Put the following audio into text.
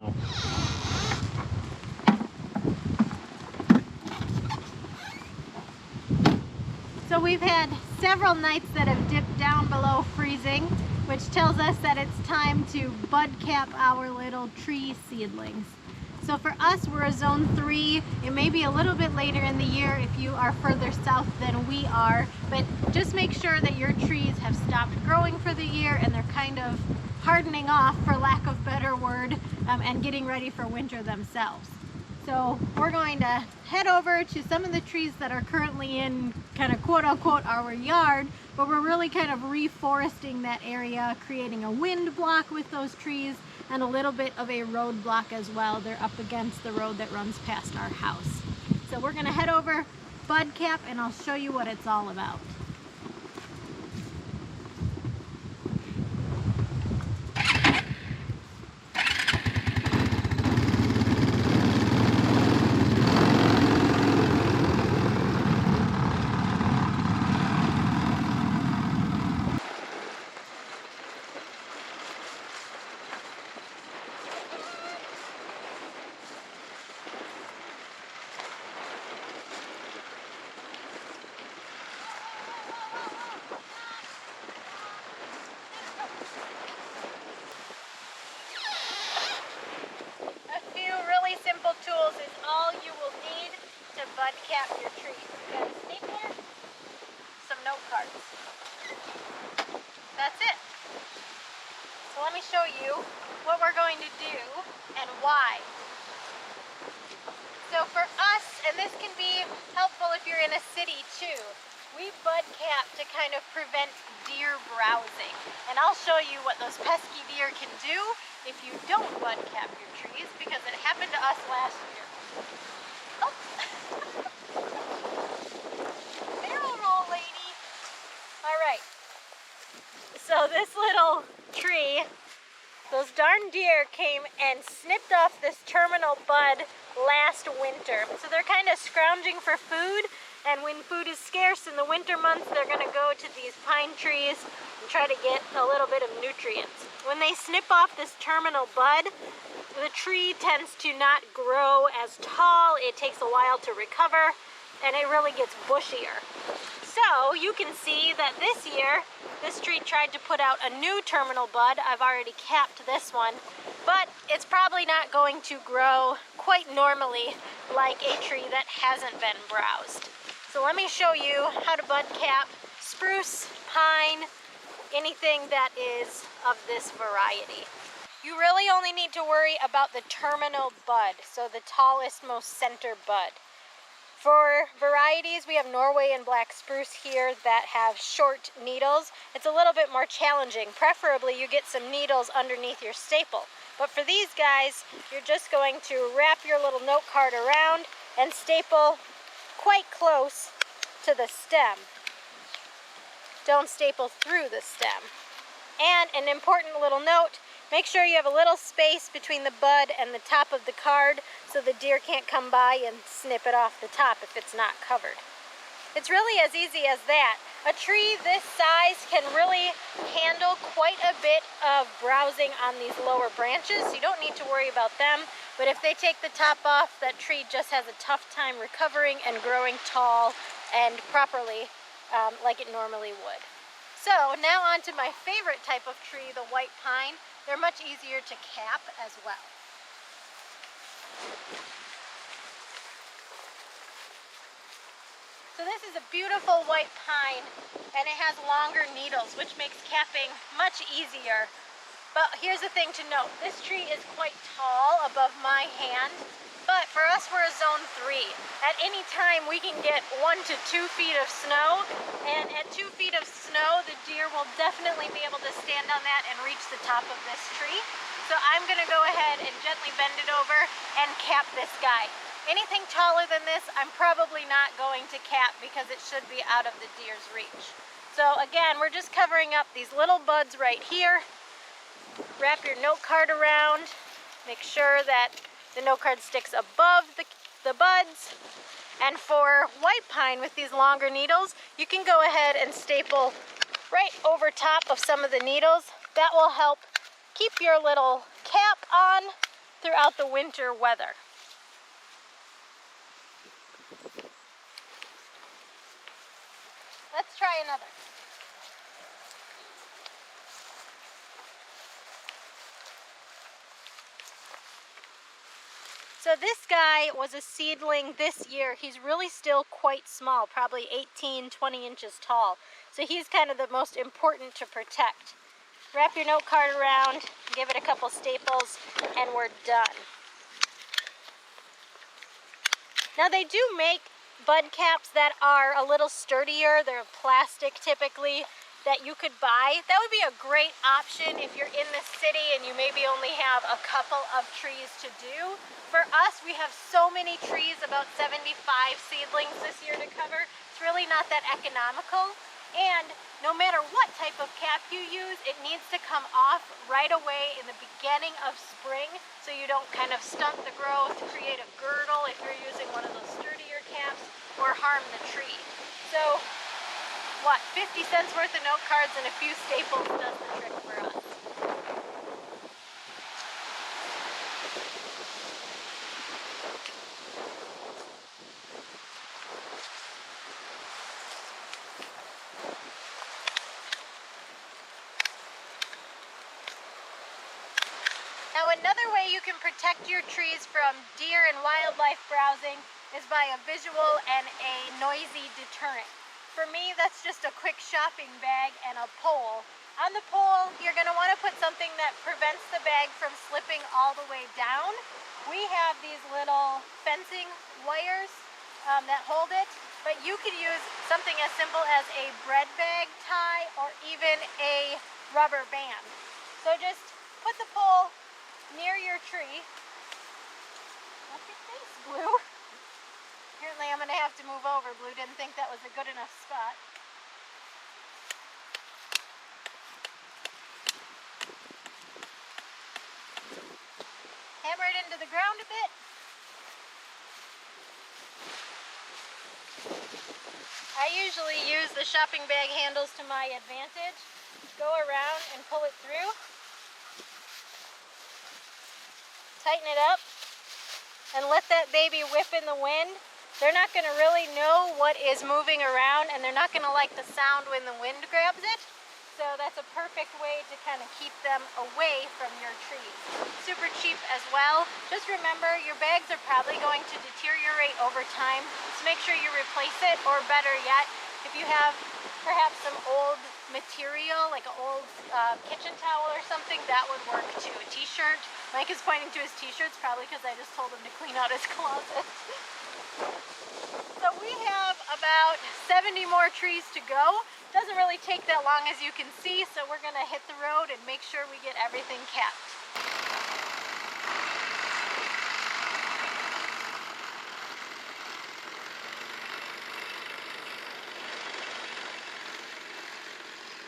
So we've had several nights that have dipped down below freezing, which tells us that it's time to bud cap our little tree seedlings. So for us, we're a zone 3. It may be a little bit later in the year if you are further south than we are, but just make sure that your trees have stopped growing for the year and they're kind of hardening off, for lack of a better word, and getting ready for winter themselves. So we're going to head over to some of the trees that are currently in kind of quote-unquote our yard, but we're really kind of reforesting that area, creating a wind block with those trees and a little bit of a road block as well. They're up against the road that runs past our house. So we're going to head over bud cap and I'll show you what it's all about. Tools is all you will need to bud cap your trees. You got a stapler, some note cards. That's it. So let me show you what we're going to do and why. So for us, and this can be helpful if you're in a city too, we bud cap to kind of prevent deer browsing. And I'll show you what those pesky deer can do if you don't bud cap your trees, because it happened to us last year. Oh. Barrel roll, lady. All right. So this little tree, those darn deer came and snipped off this terminal bud last winter. So they're kind of scrounging for food, and when food is scarce in the winter months, they're going to go to these pine trees and try to get a little bit of nutrients. When they snip off this terminal bud, the tree tends to not grow as tall. It takes a while to recover, and it really gets bushier. So you can see that this year, this tree tried to put out a new terminal bud. I've already capped this one, but it's probably not going to grow quite normally like a tree that hasn't been browsed. So let me show you how to bud cap spruce, pine, anything that is of this variety. You really only need to worry about the terminal bud, so the tallest, most center bud. For varieties, we have Norway and black spruce here that have short needles. It's a little bit more challenging. Preferably, you get some needles underneath your staple. But for these guys, you're just going to wrap your little note card around and staple quite close to the stem. Don't staple through the stem. And an important little note, make sure you have a little space between the bud and the top of the card so the deer can't come by and snip it off the top if it's not covered. It's really as easy as that. A tree this size can really handle quite a bit of browsing on these lower branches. You don't need to worry about them, but if they take the top off, that tree just has a tough time recovering and growing tall and properly like it normally would. So now on to my favorite type of tree, the white pine. They're much easier to cap as well. So this is a beautiful white pine, and it has longer needles, which makes capping much easier. But here's the thing to note, this tree is quite tall, above my hand, but for us we're a zone 3. At any time we can get 1 to 2 feet of snow, and at 2 feet of snow the deer will definitely be able to stand on that and reach the top of this tree. So I'm going to go ahead and gently bend it over and cap this guy. Anything taller than this I'm probably not going to cap because it should be out of the deer's reach. So again, we're just covering up these little buds right here. Wrap your note card around, make sure that the note card sticks above the buds. And for white pine with these longer needles, you can go ahead and staple right over top of some of the needles. That will help keep your little cap on throughout the winter weather. Let's try another. So this guy was a seedling this year. He's really still quite small, probably 18, 20 inches tall. So he's kind of the most important to protect. Wrap your note card around, give it a couple staples, and we're done. Now they do make bud caps that are a little sturdier. They're plastic typically, that you could buy. That would be a great option if you're in the city and you maybe only have a couple of trees to do. For us, we have so many trees, about 75 seedlings this year to cover. It's really not that economical. And no matter what type of cap you use, it needs to come off right away in the beginning of spring so you don't kind of stunt the growth, create a girdle if you're using one of those sturdier caps, or harm the tree. So what, 50 cents worth of note cards and a few staples does the trick for us. Now another way you can protect your trees from deer and wildlife browsing is by a visual and a noisy deterrent. For me, that's just a quick shopping bag and a pole. On the pole, you're going to want to put something that prevents the bag from slipping all the way down. We have these little fencing wires that hold it, but you could use something as simple as a bread bag tie or even a rubber band. So just put the pole near your tree. What's your face, Blue? Apparently I'm going to have to move over. Blue didn't think that was a good enough spot. Hammer it into the ground a bit. I usually use the shopping bag handles to my advantage. Go around and pull it through. Tighten it up and let that baby whip in the wind. They're not going to really know what is moving around, and they're not going to like the sound when the wind grabs it. So that's a perfect way to kind of keep them away from your trees. Super cheap as well. Just remember, your bags are probably going to deteriorate over time. So make sure you replace it, or better yet, if you have perhaps some old material, like an old kitchen towel or something, that would work too. A t-shirt. Mike is pointing to his t-shirts, probably because I just told him to clean out his closet. So we have about 70 more trees to go. Doesn't really take that long, as you can see, so we're going to hit the road and make sure we get everything capped.